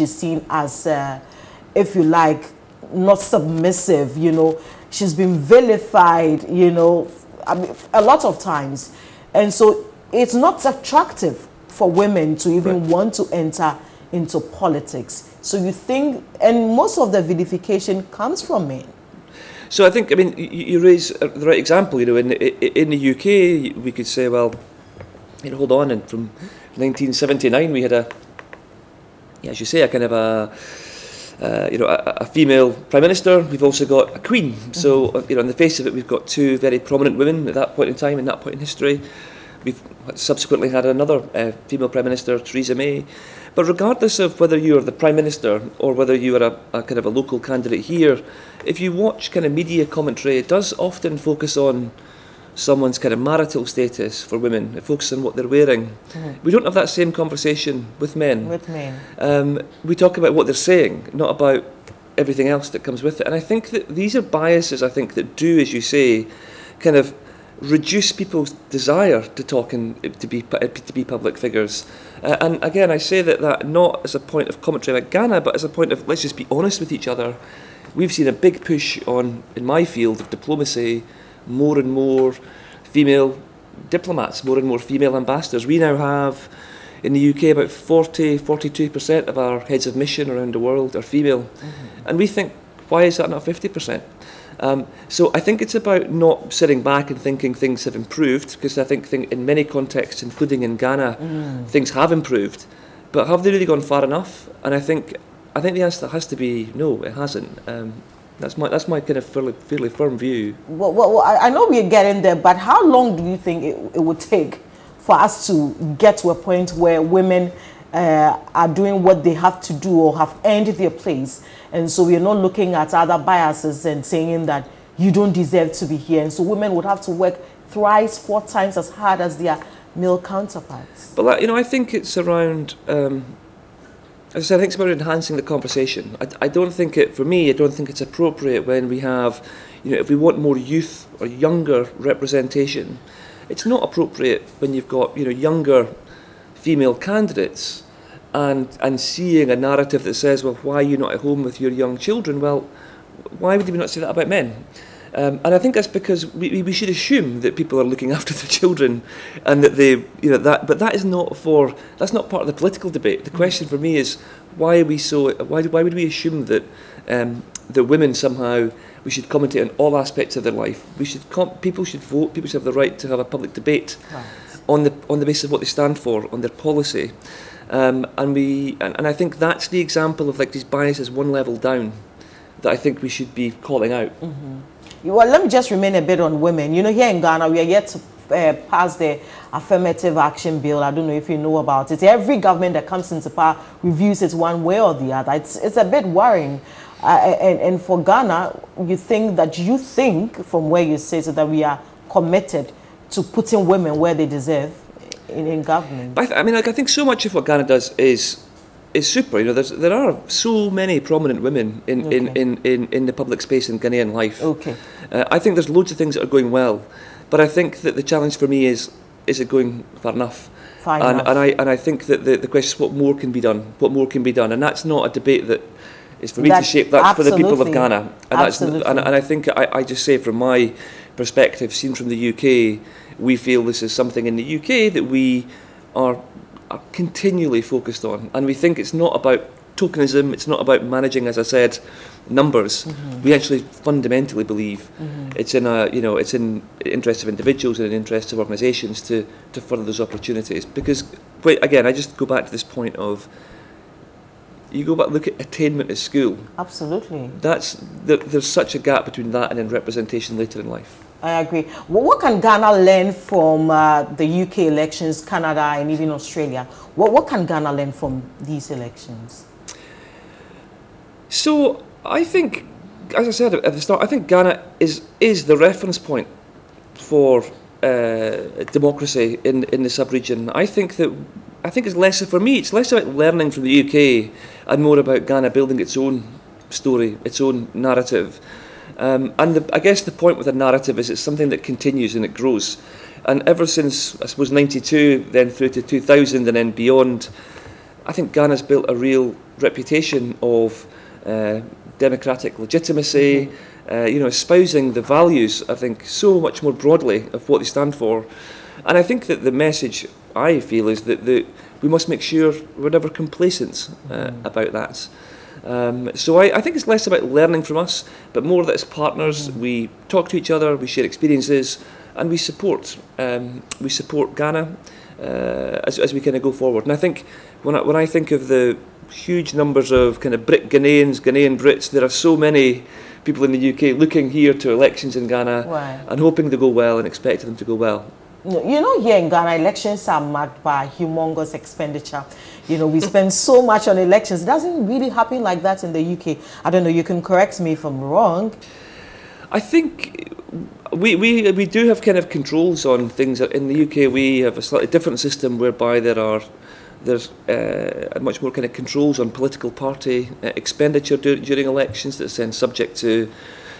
she's seen as, if you like, not submissive, you know. She's been vilified, you know, I mean, a lot of times. And so it's not attractive for women to even want to enter into politics. So you think, and most of the vilification comes from men. So I think, I mean, you raise the right example. You know, in the UK, we could say, well, you know, hold on, and from 1979 we had as you say, a kind of a female prime minister. We've also got a queen. So you know, on the face of it, we've got two very prominent women at that point in time, in that point in history. We've subsequently had another female prime minister, Theresa May. But regardless of whether you're the Prime Minister or whether you are a kind of a local candidate here, if you watch kind of media commentary, it does often focus on someone's kind of marital status for women. It focuses on what they're wearing. We don't have that same conversation with men. We talk about what they're saying, not about everything else that comes with it. And I think that these are biases, I think, that do, as you say, kind of reduce people's desire to talk and to be public figures. And again, I say that not as a point of commentary like Ghana, but as a point of, let's just be honest with each other. We've seen a big push in my field of diplomacy, more and more female diplomats, more and more female ambassadors. We now have, in the UK, about 42% of our heads of mission around the world are female. And we think, why is that not 50%? So I think it's about not sitting back and thinking things have improved, because I think in many contexts, including in Ghana, things have improved. But have they really gone far enough? And I think the answer has to be no, it hasn't. That's my kind of fairly firm view. Well, I know we're getting there, but how long do you think it would take for us to get to a point where women are doing what they have to do or have earned their place? And so we're not looking at other biases and saying that you don't deserve to be here. And so women would have to work thrice, 4 times as hard as their male counterparts. But I think it's around, as I said, I think it's about enhancing the conversation. I don't think it's appropriate when we have, if we want more youth or younger representation, it's not appropriate when you've got, younger female candidates and seeing a narrative that says, well, why are you not at home with your young children? Well, why would we not say that about men? And I think that's because we should assume that people are looking after their children, and that they, but that's not part of the political debate. The question for me is, why would we assume that that women somehow, we should commentate on all aspects of their life? People should vote. People should have the right to have a public debate on the basis of what they stand for, on their policy. And I think that's the example of like these biases one level down that I think we should be calling out. Well, let me just remain a bit on women. Here in Ghana, we are yet to pass the affirmative action bill. I don't know if you know about it. Every government that comes into power reviews it one way or the other. It's a bit worrying. And for Ghana, you think from where you say so that we are committed to putting women where they deserve in government. I think so much of what Ghana does is super. There are so many prominent women in the public space in Ghanaian life. I think there's loads of things that are going well, but I think that the challenge for me is it going far enough? And I think that the question is what more can be done. What more can be done? And that's not a debate that is for me to shape. That's for the people of Ghana. And I think I just say from my perspective, seen from the UK, we feel this is something in the UK that we are continually focused on, and we think it's not about tokenism, it's not about managing, as I said, numbers. We actually fundamentally believe it's in it's in the interest of individuals and in the interest of organisations to further those opportunities. Because again, I just go back to this point of, you go back, look at attainment at school. Absolutely. There's such a gap between that and then representation later in life. I agree. Well, what can Ghana learn from the UK elections, Canada, and even Australia? What can Ghana learn from these elections? So I think, as I said at the start, I think Ghana is the reference point for democracy in the sub-region. I think it's less, for me, it's less about learning from the UK and more about Ghana building its own story, its own narrative. I guess the point with a narrative is it's something that continues and it grows. And ever since, I suppose, 92, then through to 2000 and then beyond, I think Ghana's built a real reputation of democratic legitimacy, espousing the values, I think, so much more broadly of what they stand for. And I think that the message, I feel, is that we must make sure we're never complacent about that. So I think it's less about learning from us, but more that as partners we talk to each other, we share experiences, and we support Ghana as we kind of go forward. And I think when I think of the huge numbers of kind of Ghanaian Brits, there are so many people in the UK looking here to elections in Ghana and hoping they go well and expecting them to go well. You know, here in Ghana, elections are marked by humongous expenditure. You know, we spend so much on elections. It doesn't really happen like that in the UK. I don't know, you can correct me if I'm wrong. I think we do have kind of controls on things. In the UK, we have a slightly different system whereby there's much more kind of controls on political party expenditure during elections that's then subject to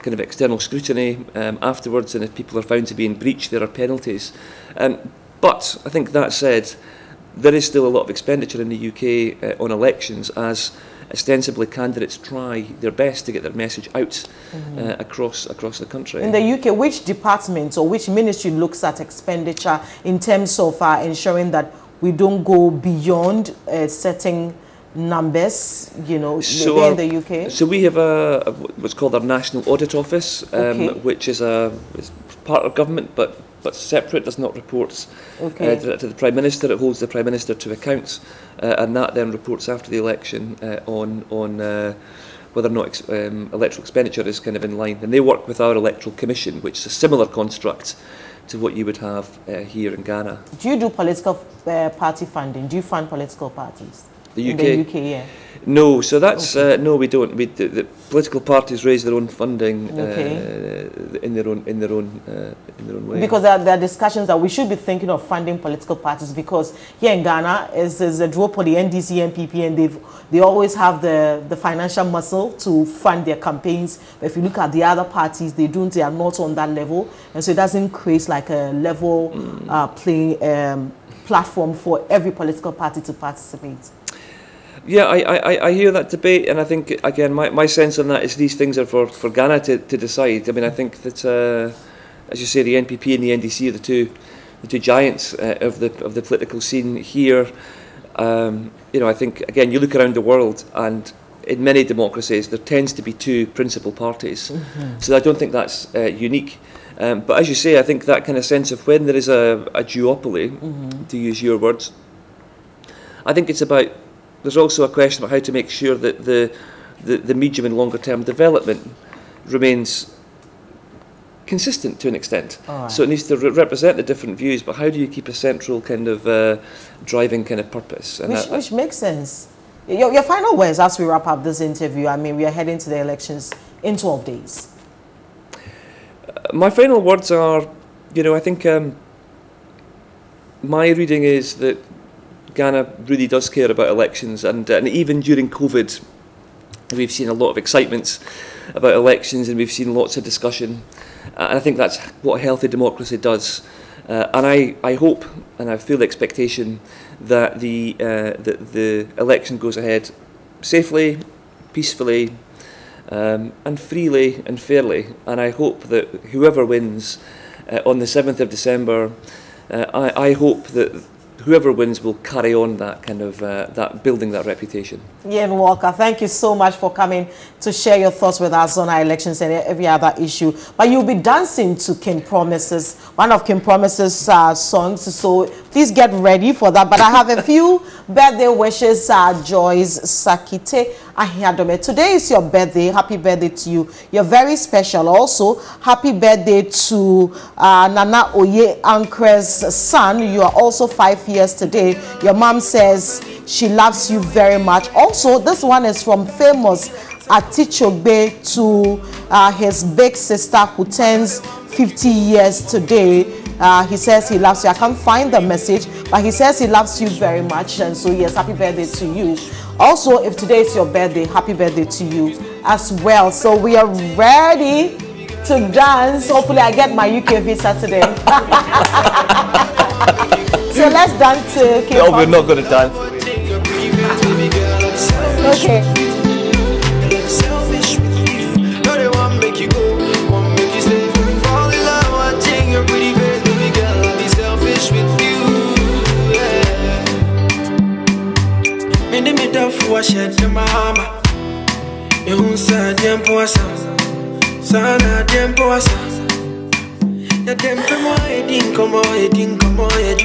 kind of external scrutiny afterwards, and if people are found to be in breach, there are penalties. But I think that said, there is still a lot of expenditure in the UK on elections, as ostensibly candidates try their best to get their message out across the country. In the UK, which department or which ministry looks at expenditure in terms of ensuring that we don't go beyond certain numbers, you know, so in the UK? So we have what's called our National Audit Office, which is part of government, but separate, does not report to the Prime Minister. It holds the Prime Minister to account, and that then reports after the election on whether or not electoral expenditure is kind of in line. And they work with our Electoral Commission, which is a similar construct to what you would have here in Ghana. Do you do political party funding? Do you fund political parties? The UK? In the UK, yeah. No, so that's no, we don't. The political parties raise their own funding in their own way. Because there are discussions that we should be thinking of funding political parties, because here in Ghana is a duopoly, NDC, NPP, and they always have the financial muscle to fund their campaigns. But if you look at the other parties, they are not on that level, and so it doesn't create like a level playing platform for every political party to participate. Yeah, I hear that debate, and I think, again, my sense on that is these things are for Ghana to decide. I mean, I think that, as you say, the NPP and the NDC are the two giants of the political scene here. I think, again, you look around the world, and in many democracies there tends to be two principal parties. So I don't think that's unique. But as you say, I think that kind of sense of when there is a duopoly, to use your words, I think it's about. There's also a question about how to make sure that the medium and longer term development remains consistent to an extent. So it needs to represent the different views, but how do you keep a central kind of driving kind of purpose? And which makes sense. Your final words as we wrap up this interview. I mean, we are heading to the elections in 12 days. My final words are, I think my reading is that Ghana really does care about elections, and even during COVID, we've seen a lot of excitement about elections, and we've seen lots of discussion. And I think that's what a healthy democracy does. And I hope, and I feel the expectation that the election goes ahead safely, peacefully, and freely and fairly. And I hope that whoever wins on the 7th of December, I hope that whoever wins will carry on that kind of building that reputation. Ian Walker, thank you so much for coming to share your thoughts with us on our elections and every other issue. But you'll be dancing to King Promises, one of King Promises' songs. So please get ready for that. But I have a few birthday wishes. Joyce Sakite Ahiadome, today is your birthday. Happy birthday to you. You're very special. Also, happy birthday to Nana Oye Ankre's son. You are also 5 years today. Your mom says she loves you very much. Also, this one is from famous Atichogbe to his big sister who turns 50 years today. He says he loves you. I can't find the message, but he says he loves you very much. And so, yes, happy birthday to you. Also, if today is your birthday, happy birthday to you as well. So we are ready to dance. Hopefully, I get my UK visa today. So let's dance to King. No, we're not going to dance. Okay. Selfish with you. No, they want make you go, want make you stay. Fall in love, watching your pretty face, baby girl. I'll be selfish with you. Yeah. Me the middle for a shed to my mama. You won't say tempo asa, sana tempo asa. Ya tempo mo edin como edin como edin.